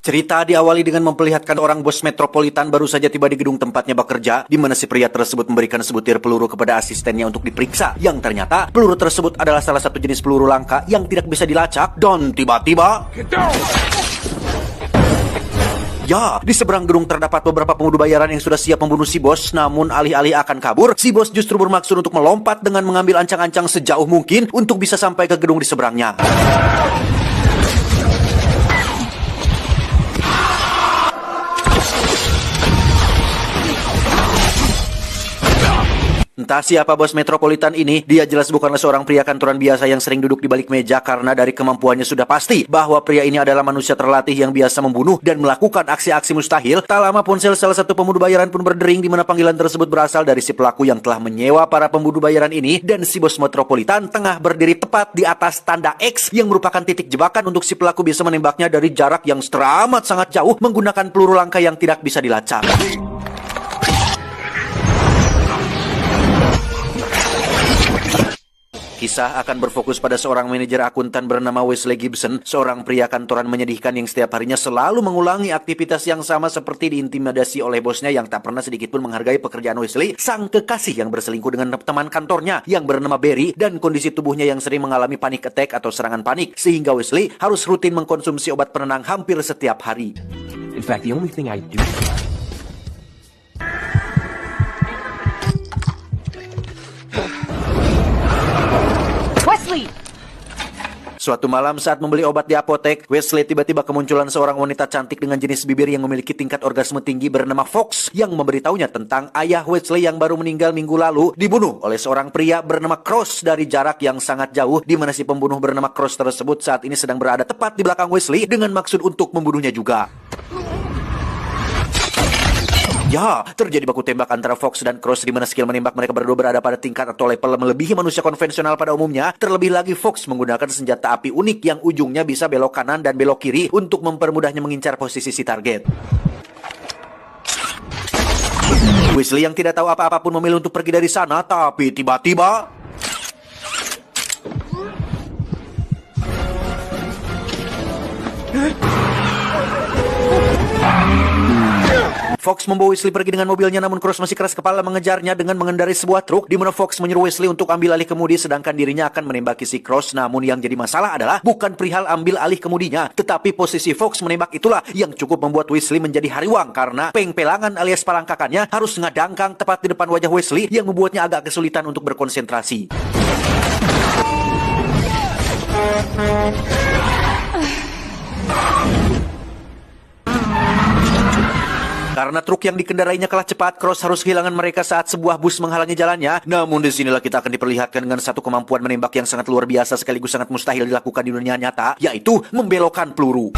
Cerita diawali dengan memperlihatkan orang bos metropolitan baru saja tiba di gedung tempatnya bekerja, di mana si pria tersebut memberikan sebutir peluru kepada asistennya untuk diperiksa. Yang ternyata peluru tersebut adalah salah satu jenis peluru langka yang tidak bisa dilacak. Dan tiba-tiba, ya, di seberang gedung terdapat beberapa pemuda bayaran yang sudah siap membunuh si bos. Namun alih-alih akan kabur, si bos justru bermaksud untuk melompat dengan mengambil ancang-ancang sejauh mungkin untuk bisa sampai ke gedung di seberangnya. Entah siapa bos metropolitan ini, dia jelas bukanlah seorang pria kantoran biasa yang sering duduk di balik meja, karena dari kemampuannya sudah pasti bahwa pria ini adalah manusia terlatih yang biasa membunuh dan melakukan aksi-aksi mustahil. Tak lama ponsel salah satu pembunuh bayaran pun berdering, di mana panggilan tersebut berasal dari si pelaku yang telah menyewa para pembunuh bayaran ini, dan si bos metropolitan tengah berdiri tepat di atas tanda X yang merupakan titik jebakan untuk si pelaku bisa menembaknya dari jarak yang teramat sangat jauh menggunakan peluru langka yang tidak bisa dilacak. Kisah akan berfokus pada seorang manajer akuntan bernama Wesley Gibson, seorang pria kantoran menyedihkan yang setiap harinya selalu mengulangi aktivitas yang sama seperti diintimidasi oleh bosnya yang tak pernah sedikit pun menghargai pekerjaan Wesley, sang kekasih yang berselingkuh dengan teman kantornya yang bernama Barry, dan kondisi tubuhnya yang sering mengalami panic attack atau serangan panik, sehingga Wesley harus rutin mengkonsumsi obat penenang hampir setiap hari. In fact, the only thing I do... Suatu malam saat membeli obat di apotek, Wesley tiba-tiba kemunculan seorang wanita cantik dengan jenis bibir yang memiliki tingkat orgasme tinggi bernama Fox, yang memberitahunya tentang ayah Wesley yang baru meninggal minggu lalu dibunuh oleh seorang pria bernama Cross dari jarak yang sangat jauh, di mana si pembunuh bernama Cross tersebut saat ini sedang berada tepat di belakang Wesley dengan maksud untuk membunuhnya juga. Ya, terjadi baku tembak antara Fox dan Cross, di mana skill menembak mereka berdua berada pada tingkat atau level melebihi manusia konvensional pada umumnya. Terlebih lagi Fox menggunakan senjata api unik yang ujungnya bisa belok kanan dan belok kiri untuk mempermudahnya mengincar posisi si target. Wesley yang tidak tahu apa-apa pun memilih untuk pergi dari sana, tapi tiba-tiba... Fox membawa Wesley pergi dengan mobilnya, namun Cross masih keras kepala mengejarnya dengan mengendarai sebuah truk, di mana Fox menyuruh Wesley untuk ambil alih kemudi sedangkan dirinya akan menembaki si Cross. Namun yang jadi masalah adalah bukan perihal ambil alih kemudinya, tetapi posisi Fox menembak itulah yang cukup membuat Wesley menjadi hariwang, karena pengpelangan alias palangkakannya harus ngadangkang tepat di depan wajah Wesley yang membuatnya agak kesulitan untuk berkonsentrasi. Karena truk yang dikendarainya kalah cepat, Cross harus kehilangan mereka saat sebuah bus menghalangi jalannya. Namun disinilah kita akan diperlihatkan dengan satu kemampuan menembak yang sangat luar biasa sekaligus sangat mustahil dilakukan di dunia nyata, yaitu membelokkan peluru.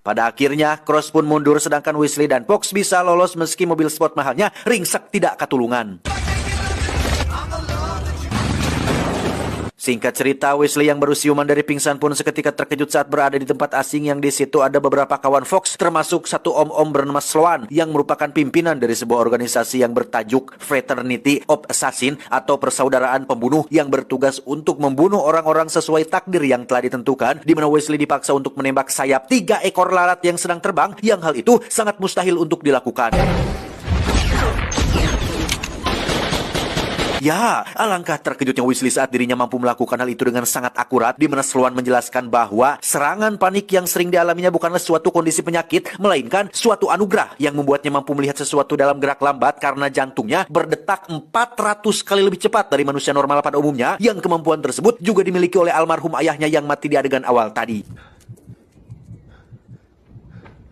Pada akhirnya, Cross pun mundur sedangkan Wesley dan Fox bisa lolos meski mobil sport mahalnya ringsek tidak ketulungan. Singkat cerita, Wesley yang baru siuman dari pingsan pun seketika terkejut saat berada di tempat asing yang di situ ada beberapa kawan Fox, termasuk satu om-om bernama Sloan yang merupakan pimpinan dari sebuah organisasi yang bertajuk Fraternity of Assassin atau persaudaraan pembunuh yang bertugas untuk membunuh orang-orang sesuai takdir yang telah ditentukan, di mana Wesley dipaksa untuk menembak sayap 3 ekor lalat yang sedang terbang, yang hal itu sangat mustahil untuk dilakukan. Ya, alangkah terkejutnya Wesley saat dirinya mampu melakukan hal itu dengan sangat akurat, di mana Sloan menjelaskan bahwa serangan panik yang sering dialaminya bukanlah suatu kondisi penyakit, melainkan suatu anugerah yang membuatnya mampu melihat sesuatu dalam gerak lambat karena jantungnya berdetak 400 kali lebih cepat dari manusia normal pada umumnya, yang kemampuan tersebut juga dimiliki oleh almarhum ayahnya yang mati di adegan awal tadi.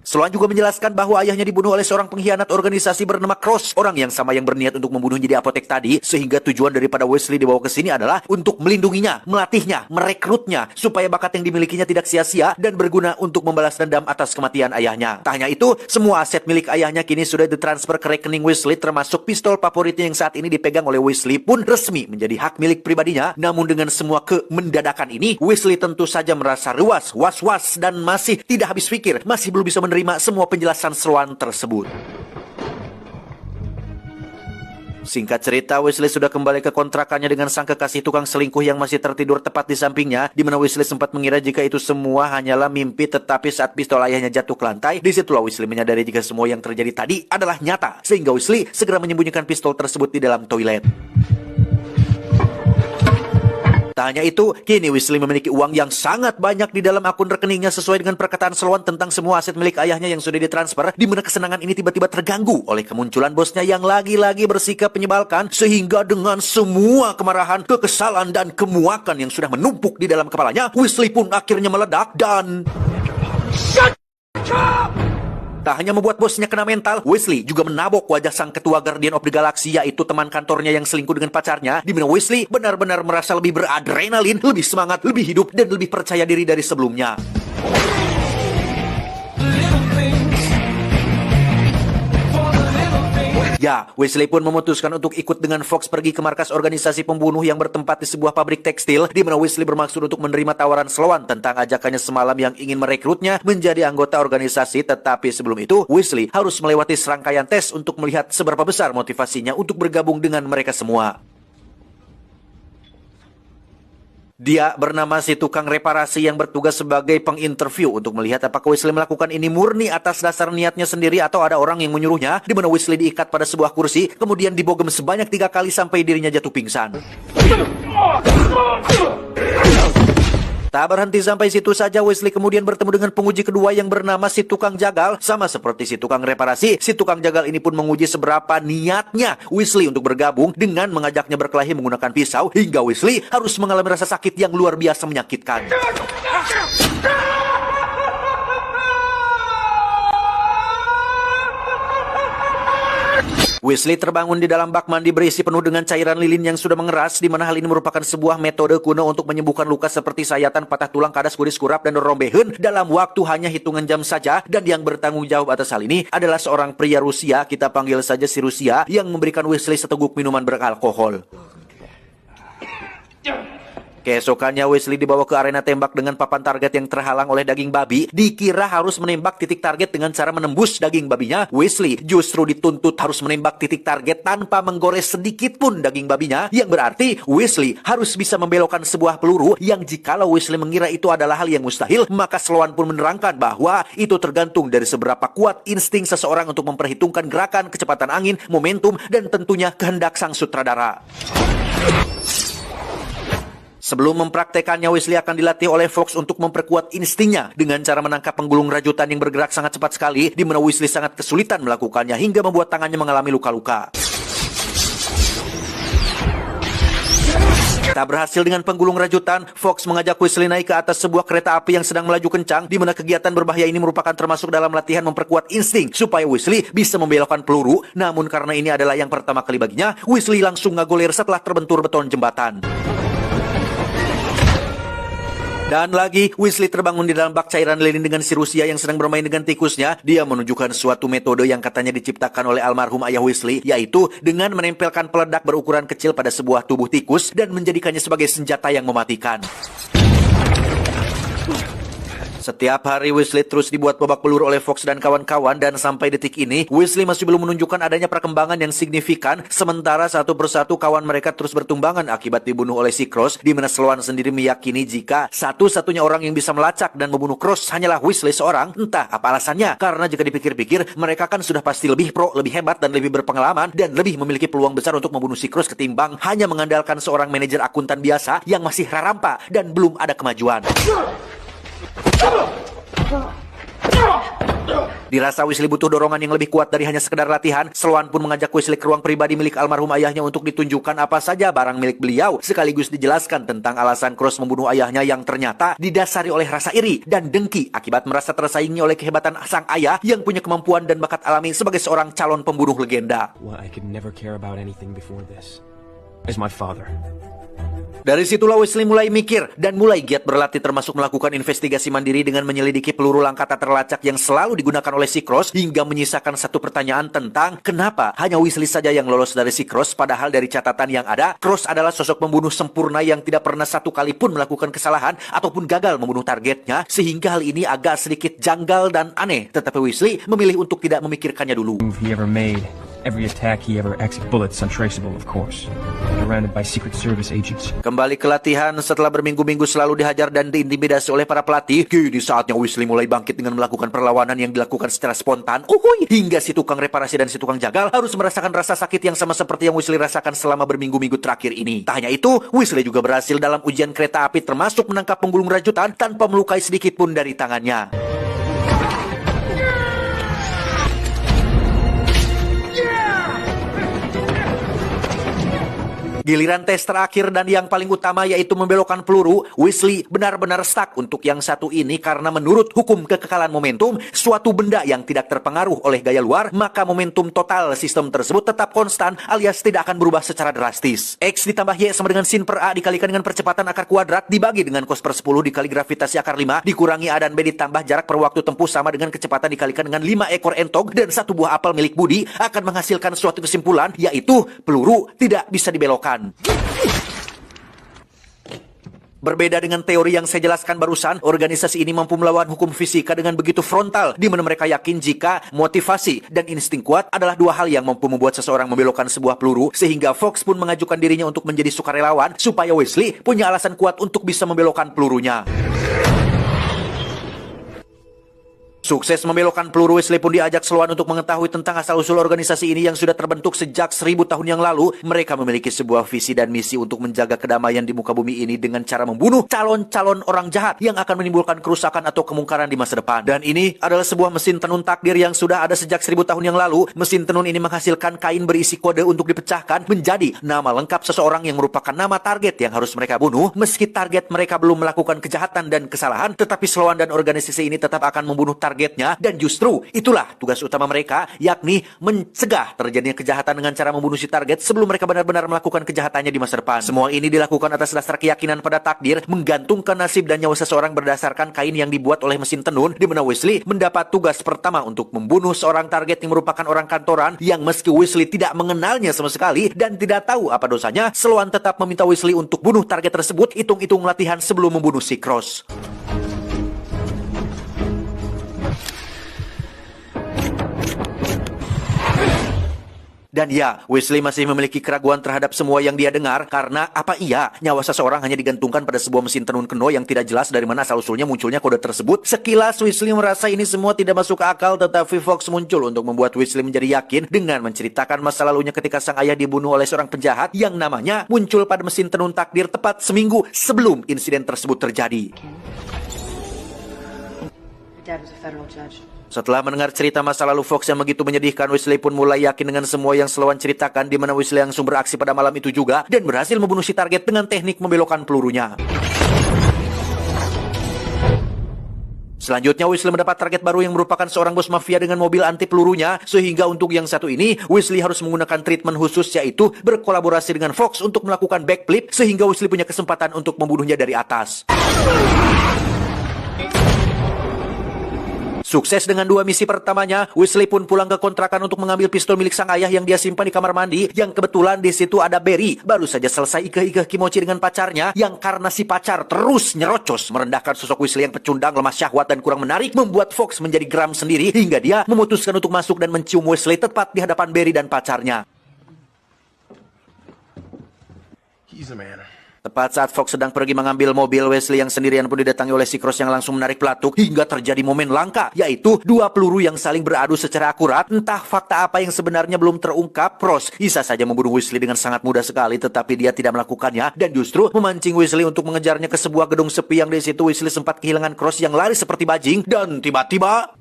Sloan juga menjelaskan bahwa ayahnya dibunuh oleh seorang pengkhianat organisasi bernama Cross, orang yang sama yang berniat untuk membunuhnya di apotek tadi, sehingga tujuan daripada Wesley dibawa ke sini adalah untuk melindunginya, melatihnya, merekrutnya, supaya bakat yang dimilikinya tidak sia-sia dan berguna untuk membalas dendam atas kematian ayahnya. Tak hanya itu, semua aset milik ayahnya kini sudah ditransfer ke rekening Wesley, termasuk pistol favoritnya yang saat ini dipegang oleh Wesley pun resmi menjadi hak milik pribadinya. Namun dengan semua kemendadakan ini, Wesley tentu saja merasa ruas, was-was, dan masih tidak habis pikir, masih belum bisa menerima semua penjelasan Sloan tersebut. Singkat cerita, Wesley sudah kembali ke kontrakannya dengan sang kekasih tukang selingkuh yang masih tertidur tepat di sampingnya, di mana Wesley sempat mengira jika itu semua hanyalah mimpi, tetapi saat pistol ayahnya jatuh ke lantai, disitulah Wesley menyadari jika semua yang terjadi tadi adalah nyata, sehingga Wesley segera menyembunyikan pistol tersebut di dalam toilet. Tak hanya itu, kini Wesley memiliki uang yang sangat banyak di dalam akun rekeningnya sesuai dengan perkataan Sloan tentang semua aset milik ayahnya yang sudah ditransfer, di mana kesenangan ini tiba-tiba terganggu oleh kemunculan bosnya yang lagi-lagi bersikap menyebalkan, sehingga dengan semua kemarahan, kekesalan, dan kemuakan yang sudah menumpuk di dalam kepalanya, Wesley pun akhirnya meledak dan... Tak hanya membuat bosnya kena mental, Wesley juga menabok wajah sang ketua Guardian of the Galaxy, yaitu teman kantornya yang selingkuh dengan pacarnya, di mana Wesley benar-benar merasa lebih beradrenalin, lebih semangat, lebih hidup, dan lebih percaya diri dari sebelumnya. Ya, Wesley pun memutuskan untuk ikut dengan Fox pergi ke markas organisasi pembunuh yang bertempat di sebuah pabrik tekstil, di mana Wesley bermaksud untuk menerima tawaran Sloan tentang ajakannya semalam yang ingin merekrutnya menjadi anggota organisasi. Tetapi sebelum itu, Wesley harus melewati serangkaian tes untuk melihat seberapa besar motivasinya untuk bergabung dengan mereka semua. Dia bernama si tukang reparasi yang bertugas sebagai penginterview untuk melihat apakah Wesley melakukan ini murni atas dasar niatnya sendiri atau ada orang yang menyuruhnya, di mana Wesley diikat pada sebuah kursi, kemudian dibogem sebanyak 3 kali sampai dirinya jatuh pingsan. Tak berhenti sampai situ saja, Wesley kemudian bertemu dengan penguji kedua yang bernama si tukang jagal. Sama seperti si tukang reparasi, si tukang jagal ini pun menguji seberapa niatnya Wesley untuk bergabung dengan mengajaknya berkelahi menggunakan pisau, hingga Wesley harus mengalami rasa sakit yang luar biasa menyakitkan. Wesley terbangun di dalam bak mandi berisi penuh dengan cairan lilin yang sudah mengeras, di mana hal ini merupakan sebuah metode kuno untuk menyembuhkan luka seperti sayatan, patah tulang, kadas, kuris, kurap, dan rombehen dalam waktu hanya hitungan jam saja. Dan yang bertanggung jawab atas hal ini adalah seorang pria Rusia, kita panggil saja si Rusia, yang memberikan Wesley seteguk minuman beralkohol. Keesokannya Wesley dibawa ke arena tembak dengan papan target yang terhalang oleh daging babi. Dikira harus menembak titik target dengan cara menembus daging babinya, Wesley justru dituntut harus menembak titik target tanpa menggores sedikit pun daging babinya, yang berarti Wesley harus bisa membelokkan sebuah peluru yang jikalau Wesley mengira itu adalah hal yang mustahil, maka Sloan pun menerangkan bahwa itu tergantung dari seberapa kuat insting seseorang untuk memperhitungkan gerakan, kecepatan angin, momentum, dan tentunya kehendak sang sutradara. Sebelum mempraktekannya, Wesley akan dilatih oleh Fox untuk memperkuat instingnya dengan cara menangkap penggulung rajutan yang bergerak sangat cepat sekali, di mana Wesley sangat kesulitan melakukannya hingga membuat tangannya mengalami luka-luka. Tak berhasil dengan penggulung rajutan, Fox mengajak Wesley naik ke atas sebuah kereta api yang sedang melaju kencang, di mana kegiatan berbahaya ini merupakan termasuk dalam latihan memperkuat insting supaya Wesley bisa membelokkan peluru. Namun karena ini adalah yang pertama kali baginya, Wesley langsung ngagolir setelah terbentur beton jembatan. Dan lagi, Wesley terbangun di dalam bak cairan lilin dengan si Rusia yang sedang bermain dengan tikusnya. Dia menunjukkan suatu metode yang katanya diciptakan oleh almarhum ayah Wesley, yaitu dengan menempelkan peledak berukuran kecil pada sebuah tubuh tikus dan menjadikannya sebagai senjata yang mematikan. Setiap hari Wesley terus dibuat babak belur oleh Fox dan kawan-kawan, dan sampai detik ini Wesley masih belum menunjukkan adanya perkembangan yang signifikan. Sementara satu persatu kawan mereka terus bertumbangan akibat dibunuh oleh si Cross, di mana Sloan sendiri meyakini jika satu-satunya orang yang bisa melacak dan membunuh Cross hanyalah Wesley seorang. Entah apa alasannya, karena jika dipikir-pikir mereka kan sudah pasti lebih pro, lebih hebat, dan lebih berpengalaman, dan lebih memiliki peluang besar untuk membunuh si Cross ketimbang hanya mengandalkan seorang manajer akuntan biasa yang masih rarampa dan belum ada kemajuan. Dirasa Wesley butuh dorongan yang lebih kuat dari hanya sekedar latihan, Sloan pun mengajak Wesley ke ruang pribadi milik almarhum ayahnya untuk ditunjukkan apa saja barang milik beliau, sekaligus dijelaskan tentang alasan Cross membunuh ayahnya yang ternyata didasari oleh rasa iri dan dengki akibat merasa tersaingi oleh kehebatan sang ayah yang punya kemampuan dan bakat alami sebagai seorang calon pembunuh legenda. What I could never care about anything before this is my father. Dari situlah Wesley mulai mikir dan mulai giat berlatih, termasuk melakukan investigasi mandiri dengan menyelidiki peluru langka tak terlacak yang selalu digunakan oleh si Cross, hingga menyisakan satu pertanyaan tentang kenapa hanya Wesley saja yang lolos dari si Cross, padahal dari catatan yang ada, Cross adalah sosok pembunuh sempurna yang tidak pernah satu kali pun melakukan kesalahan ataupun gagal membunuh targetnya, sehingga hal ini agak sedikit janggal dan aneh. Tetapi Wesley memilih untuk tidak memikirkannya dulu. Move he ever made Every attack he ever exits, bullets untraceable, of course. Surrounded by Secret Service agents. Kembali ke latihan setelah berminggu-minggu selalu dihajar dan diintimidasi oleh para pelatih. Kini saatnya Wesley mulai bangkit dengan melakukan perlawanan yang dilakukan secara spontan. Hingga si tukang reparasi dan si tukang jagal harus merasakan rasa sakit yang sama seperti yang Wesley rasakan selama berminggu-minggu terakhir ini. Tak hanya itu, Wesley juga berhasil dalam ujian kereta api termasuk menangkap penggulung rajutan tanpa melukai sedikit pun dari tangannya. Giliran tes terakhir dan yang paling utama yaitu membelokkan peluru, Wesley benar-benar stuck untuk yang satu ini karena menurut hukum kekekalan momentum, suatu benda yang tidak terpengaruh oleh gaya luar, maka momentum total sistem tersebut tetap konstan alias tidak akan berubah secara drastis. X ditambah Y sama dengan sin per A dikalikan dengan percepatan akar kuadrat dibagi dengan cos per 10 dikali gravitasi akar 5 dikurangi A dan B ditambah jarak per waktu tempuh sama dengan kecepatan dikalikan dengan 5 ekor entog dan satu buah apel milik Budi akan menghasilkan suatu kesimpulan yaitu peluru tidak bisa dibelokkan. Berbeda dengan teori yang saya jelaskan barusan, organisasi ini mampu melawan hukum fisika dengan begitu frontal, di mana mereka yakin jika motivasi dan insting kuat adalah dua hal yang mampu membuat seseorang membelokkan sebuah peluru, sehingga Fox pun mengajukan dirinya untuk menjadi sukarelawan, supaya Wesley punya alasan kuat untuk bisa membelokkan pelurunya. Sukses membelokkan peluru, Wesley pun diajak Sloan untuk mengetahui tentang asal-usul organisasi ini yang sudah terbentuk sejak 1000 tahun yang lalu. Mereka memiliki sebuah visi dan misi untuk menjaga kedamaian di muka bumi ini dengan cara membunuh calon-calon orang jahat yang akan menimbulkan kerusakan atau kemungkaran di masa depan. Dan ini adalah sebuah mesin tenun takdir yang sudah ada sejak 1000 tahun yang lalu. Mesin tenun ini menghasilkan kain berisi kode untuk dipecahkan menjadi nama lengkap seseorang yang merupakan nama target yang harus mereka bunuh. Meski target mereka belum melakukan kejahatan dan kesalahan, tetapi Sloan dan organisasi ini tetap akan membunuh targetnya, dan justru itulah tugas utama mereka, yakni mencegah terjadinya kejahatan dengan cara membunuh si target sebelum mereka benar-benar melakukan kejahatannya di masa depan. Semua ini dilakukan atas dasar keyakinan pada takdir, menggantungkan nasib dan nyawa seseorang berdasarkan kain yang dibuat oleh mesin tenun, di mana Wesley mendapat tugas pertama untuk membunuh seorang target yang merupakan orang kantoran yang meski Wesley tidak mengenalnya sama sekali dan tidak tahu apa dosanya, Sloan tetap meminta Wesley untuk bunuh target tersebut, hitung-hitung latihan sebelum membunuh si Cross. Dan ya, Wesley masih memiliki keraguan terhadap semua yang dia dengar karena apa iya nyawa seseorang hanya digantungkan pada sebuah mesin tenun kuno yang tidak jelas dari mana asal-usulnya munculnya kode tersebut. Sekilas Wesley merasa ini semua tidak masuk akal, tetapi Fox muncul untuk membuat Wesley menjadi yakin dengan menceritakan masa lalunya ketika sang ayah dibunuh oleh seorang penjahat yang namanya muncul pada mesin tenun takdir tepat seminggu sebelum insiden tersebut terjadi. Dad was a federal judge. Setelah mendengar cerita masa lalu Fox yang begitu menyedihkan, Wesley pun mulai yakin dengan semua yang Sloan ceritakan, di mana Wesley langsung beraksi pada malam itu juga dan berhasil membunuh si target dengan teknik membelokkan pelurunya. Selanjutnya Wesley mendapat target baru yang merupakan seorang bos mafia dengan mobil anti pelurunya, sehingga untuk yang satu ini Wesley harus menggunakan treatment khusus, yaitu berkolaborasi dengan Fox untuk melakukan backflip sehingga Wesley punya kesempatan untuk membunuhnya dari atas. Sukses dengan dua misi pertamanya, Wesley pun pulang ke kontrakan untuk mengambil pistol milik sang ayah yang dia simpan di kamar mandi, yang kebetulan di situ ada Barry, baru saja selesai ikeh-ikeh kimochi dengan pacarnya, yang karena si pacar terus nyerocos merendahkan sosok Wesley yang pecundang, lemah syahwat dan kurang menarik, membuat Fox menjadi geram sendiri hingga dia memutuskan untuk masuk dan mencium Wesley tepat di hadapan Barry dan pacarnya. He's a man. Tepat saat Fox sedang pergi mengambil mobil, Wesley yang sendirian pun didatangi oleh si Cross yang langsung menarik pelatuk hingga terjadi momen langka, yaitu dua peluru yang saling beradu secara akurat. Entah fakta apa yang sebenarnya belum terungkap, Cross bisa saja membunuh Wesley dengan sangat mudah sekali, tetapi dia tidak melakukannya dan justru memancing Wesley untuk mengejarnya ke sebuah gedung sepi yang di situ Wesley sempat kehilangan Cross yang lari seperti bajing dan tiba-tiba...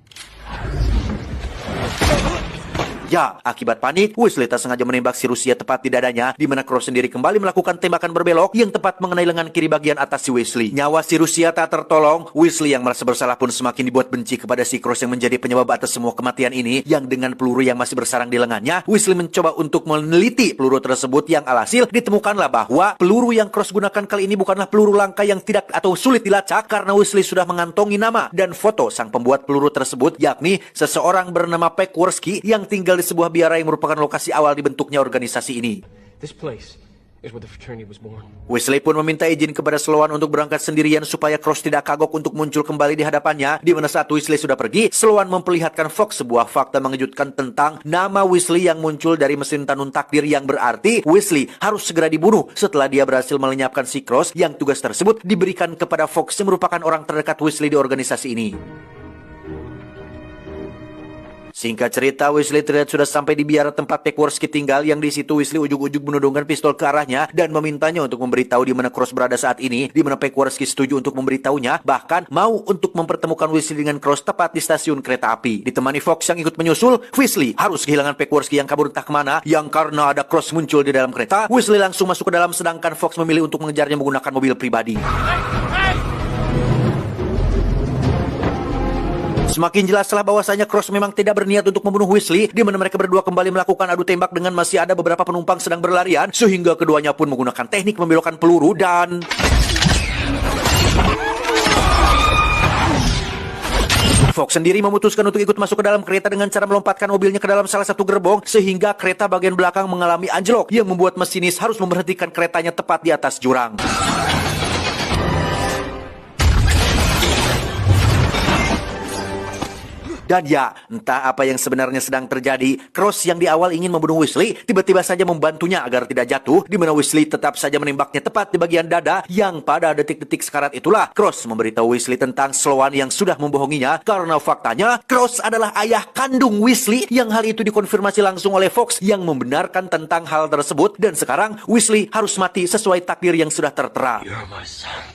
Ya, akibat panik, Wesley tak sengaja menembak si Rusia tepat di dadanya, di mana Cross sendiri kembali melakukan tembakan berbelok yang tepat mengenai lengan kiri bagian atas si Wesley. Nyawa si Rusia tak tertolong, Wesley yang merasa bersalah pun semakin dibuat benci kepada si Cross yang menjadi penyebab atas semua kematian ini, yang dengan peluru yang masih bersarang di lengannya, Wesley mencoba untuk meneliti peluru tersebut yang alhasil ditemukanlah bahwa peluru yang Cross gunakan kali ini bukanlah peluru langka yang tidak atau sulit dilacak karena Wesley sudah mengantongi nama dan foto sang pembuat peluru tersebut, yakni seseorang bernama Peckworski yang tinggal di sebuah biara yang merupakan lokasi awal dibentuknya organisasi ini. This place, is where the fraternity was born. Wesley pun meminta izin kepada Sloan untuk berangkat sendirian supaya Cross tidak kagok untuk muncul kembali di hadapannya. Di mana saat Wesley sudah pergi, Sloan memperlihatkan Fox sebuah fakta mengejutkan tentang nama Wesley yang muncul dari mesin tanun takdir, yang berarti Wesley harus segera dibunuh setelah dia berhasil melenyapkan si Cross, yang tugas tersebut diberikan kepada Fox yang merupakan orang terdekat Wesley di organisasi ini. Singkat cerita, Wesley terlihat sudah sampai di biara tempat Peckworski tinggal, yang di situ Wesley ujug-ujug menodongkan pistol ke arahnya dan memintanya untuk memberitahu di mana Cross berada saat ini, di mana Peckworski setuju untuk memberitahunya, bahkan mau untuk mempertemukan Wesley dengan Cross tepat di stasiun kereta api. Ditemani Fox yang ikut menyusul, Wesley harus kehilangan Peckworski yang kabur entah kemana, yang karena ada Cross muncul di dalam kereta, Wesley langsung masuk ke dalam sedangkan Fox memilih untuk mengejarnya menggunakan mobil pribadi. Semakin jelaslah bahwasanya Cross memang tidak berniat untuk membunuh Wesley, di mana mereka berdua kembali melakukan adu tembak dengan masih ada beberapa penumpang sedang berlarian, sehingga keduanya pun menggunakan teknik membelokkan peluru dan... Fox sendiri memutuskan untuk ikut masuk ke dalam kereta dengan cara melompatkan mobilnya ke dalam salah satu gerbong, sehingga kereta bagian belakang mengalami anjlok yang membuat masinis harus memberhentikan keretanya tepat di atas jurang. Dan ya, entah apa yang sebenarnya sedang terjadi, Cross yang di awal ingin membunuh Wesley, tiba-tiba saja membantunya agar tidak jatuh, di mana Wesley tetap saja menembaknya tepat di bagian dada, yang pada detik-detik sekarat itulah, Cross memberitahu Wesley tentang Sloan yang sudah membohonginya, karena faktanya, Cross adalah ayah kandung Wesley, yang hal itu dikonfirmasi langsung oleh Fox, yang membenarkan tentang hal tersebut, dan sekarang Wesley harus mati sesuai takdir yang sudah tertera. You're my son.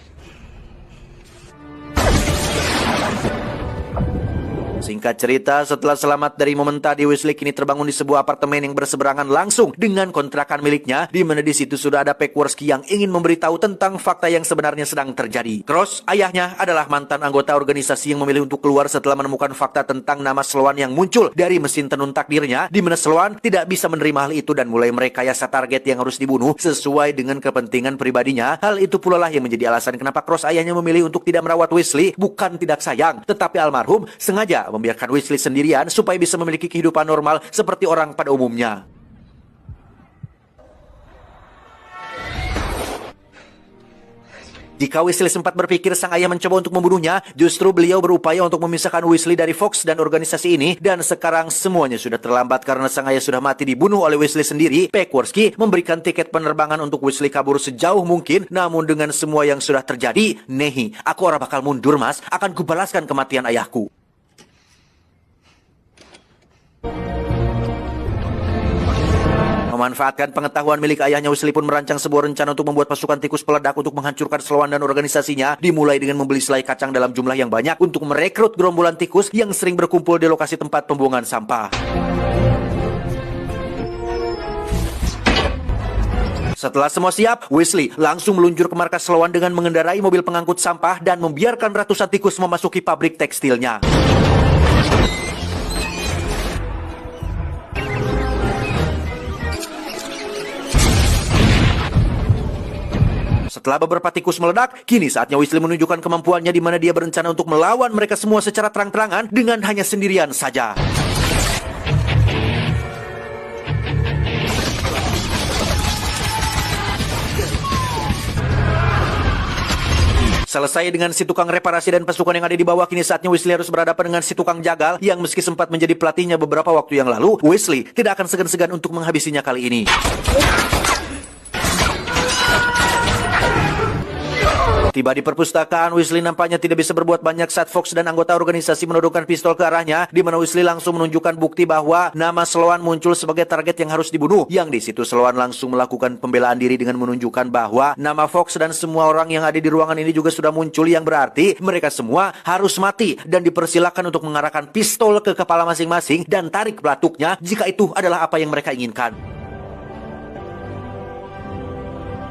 Singkat cerita, setelah selamat dari momen tadi, Wesley kini terbangun di sebuah apartemen yang berseberangan langsung dengan kontrakan miliknya, di mana di situ sudah ada Peckworski yang ingin memberitahu tentang fakta yang sebenarnya sedang terjadi. Cross, ayahnya, adalah mantan anggota organisasi yang memilih untuk keluar setelah menemukan fakta tentang nama Sloan yang muncul dari mesin tenun takdirnya, di mana Sloan tidak bisa menerima hal itu dan mulai merekayasa target yang harus dibunuh sesuai dengan kepentingan pribadinya. Hal itu pula lah yang menjadi alasan kenapa Cross ayahnya memilih untuk tidak merawat Wesley, bukan tidak sayang, tetapi almarhum sengaja membiarkan Wesley sendirian supaya bisa memiliki kehidupan normal seperti orang pada umumnya. Jika Wesley sempat berpikir sang ayah mencoba untuk membunuhnya, justru beliau berupaya untuk memisahkan Wesley dari Fox dan organisasi ini, dan sekarang semuanya sudah terlambat karena sang ayah sudah mati dibunuh oleh Wesley sendiri. Peckworski memberikan tiket penerbangan untuk Wesley kabur sejauh mungkin, namun dengan semua yang sudah terjadi, nehi, aku ora bakal mundur mas, akan kubalaskan kematian ayahku. Memanfaatkan pengetahuan milik ayahnya, Wesley pun merancang sebuah rencana untuk membuat pasukan tikus peledak untuk menghancurkan Sloan dan organisasinya, dimulai dengan membeli selai kacang dalam jumlah yang banyak untuk merekrut gerombolan tikus yang sering berkumpul di lokasi tempat pembuangan sampah. Setelah semua siap, Wesley langsung meluncur ke markas Sloan dengan mengendarai mobil pengangkut sampah dan membiarkan ratusan tikus memasuki pabrik tekstilnya. Setelah beberapa tikus meledak, kini saatnya Wesley menunjukkan kemampuannya, di mana dia berencana untuk melawan mereka semua secara terang-terangan dengan hanya sendirian saja. Selesai dengan si tukang reparasi dan pasukan yang ada di bawah, kini saatnya Wesley harus berhadapan dengan si tukang jagal yang meski sempat menjadi pelatihnya beberapa waktu yang lalu, Wesley tidak akan segan-segan untuk menghabisinya kali ini. Tiba di perpustakaan, Wesley nampaknya tidak bisa berbuat banyak saat Fox dan anggota organisasi menodongkan pistol ke arahnya, di mana Wesley langsung menunjukkan bukti bahwa nama Sloan muncul sebagai target yang harus dibunuh. Yang di situ Sloan langsung melakukan pembelaan diri dengan menunjukkan bahwa nama Fox dan semua orang yang ada di ruangan ini juga sudah muncul, yang berarti mereka semua harus mati dan dipersilakan untuk mengarahkan pistol ke kepala masing-masing dan tarik pelatuknya jika itu adalah apa yang mereka inginkan.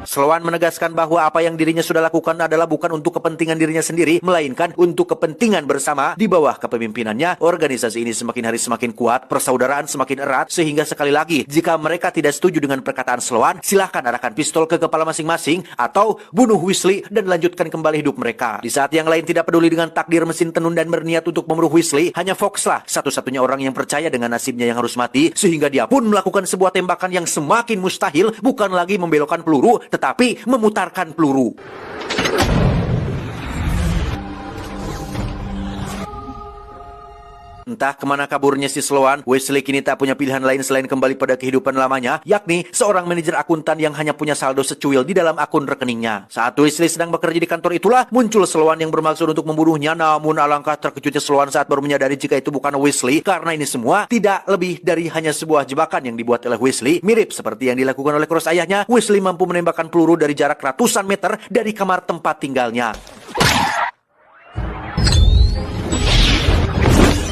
Sloan menegaskan bahwa apa yang dirinya sudah lakukan adalah bukan untuk kepentingan dirinya sendiri, melainkan untuk kepentingan bersama. Di bawah kepemimpinannya, organisasi ini semakin hari semakin kuat, persaudaraan semakin erat, sehingga sekali lagi, jika mereka tidak setuju dengan perkataan Sloan, silahkan arahkan pistol ke kepala masing-masing, atau bunuh Weasley dan lanjutkan kembali hidup mereka. Di saat yang lain tidak peduli dengan takdir mesin tenun dan berniat untuk membunuh Weasley, hanya Fox lah satu-satunya orang yang percaya dengan nasibnya yang harus mati, sehingga dia pun melakukan sebuah tembakan yang semakin mustahil, bukan lagi membelokkan peluru, tetapi memutarkan peluru. Entah kemana kaburnya si Sloan, Weasley kini tak punya pilihan lain selain kembali pada kehidupan lamanya, yakni seorang manajer akuntan yang hanya punya saldo secuil di dalam akun rekeningnya. Saat Weasley sedang bekerja di kantor itulah, muncul Sloan yang bermaksud untuk membunuhnya, namun alangkah terkejutnya Sloan saat baru menyadari jika itu bukan Weasley, karena ini semua tidak lebih dari hanya sebuah jebakan yang dibuat oleh Weasley. Mirip seperti yang dilakukan oleh Cross ayahnya, Weasley mampu menembakkan peluru dari jarak ratusan meter dari kamar tempat tinggalnya.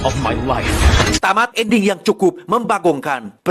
Of my life. Tamat ending yang cukup membagongkan.